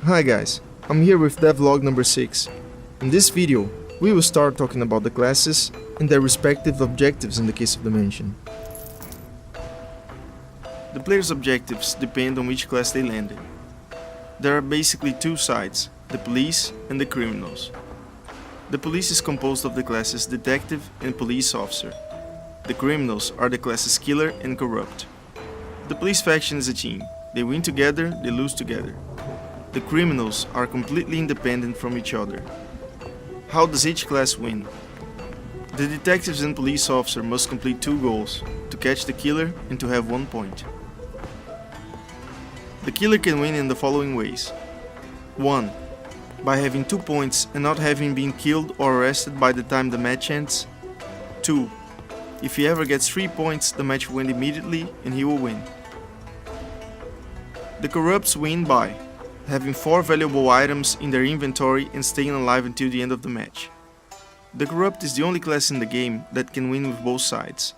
Hi guys, I'm here with Devlog number 6. In this video, we will start talking about the classes and their respective objectives in the case of the mansion. The player's objectives depend on which class they land in. There are basically two sides, the police and the criminals. The police is composed of the classes detective and police officer. The criminals are the classes killer and corrupt. The police faction is a team. They win together, they lose together. The criminals are completely independent from each other. How does each class win? The detectives and police officer must complete 2 goals, to catch the killer and to have 1 point. The killer can win in the following ways. 1. By having 2 points and not having been killed or arrested by the time the match ends. 2. If he ever gets 3 points, the match will end immediately and he will win. The corrupts win by having 4 valuable items in their inventory and staying alive until the end of the match. The corrupt is the only class in the game that can win with both sides.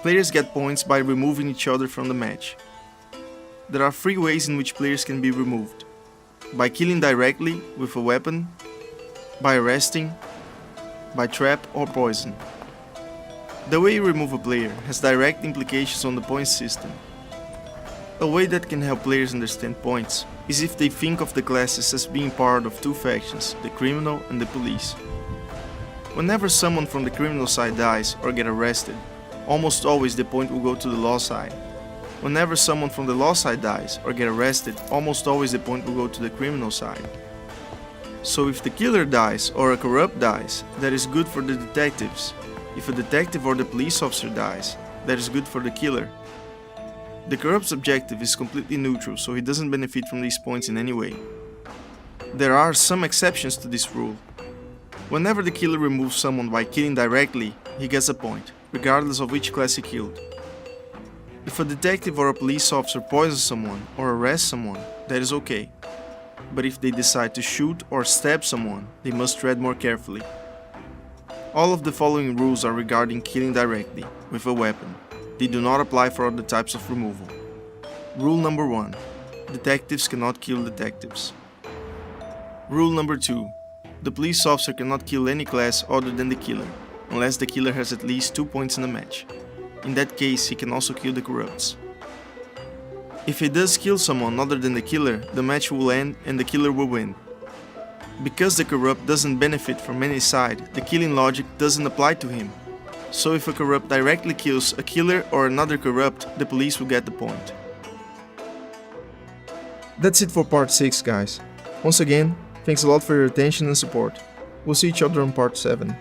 Players get points by removing each other from the match. There are 3 ways in which players can be removed: by killing directly with a weapon, by arresting, by trap or poison. The way you remove a player has direct implications on the point system. A way that can help players understand points is if they think of the classes as being part of 2 factions, the criminal and the police. Whenever someone from the criminal side dies or get arrested, almost always the point will go to the law side. Whenever someone from the law side dies or get arrested, almost always the point will go to the criminal side. So if the killer dies or a corrupt dies, that is good for the detectives. If a detective or the police officer dies, that is good for the killer. The corrupt's objective is completely neutral, so he doesn't benefit from these points in any way. There are some exceptions to this rule. Whenever the killer removes someone by killing directly, he gets a point, regardless of which class he killed. If a detective or a police officer poisons someone or arrests someone, that is okay. But if they decide to shoot or stab someone, they must tread more carefully. All of the following rules are regarding killing directly, with a weapon. They do not apply for other types of removal. Rule number 1. Detectives cannot kill detectives. Rule number 2. The police officer cannot kill any class other than the killer, unless the killer has at least 2 points in the match. In that case, he can also kill the corrupts. If he does kill someone other than the killer, the match will end and the killer will win. Because the corrupt doesn't benefit from any side, the killing logic doesn't apply to him. So if a corrupt directly kills a killer or another corrupt, the police will get the point. That's it for part 6, guys. Once again, thanks a lot for your attention and support. We'll see each other on part 7.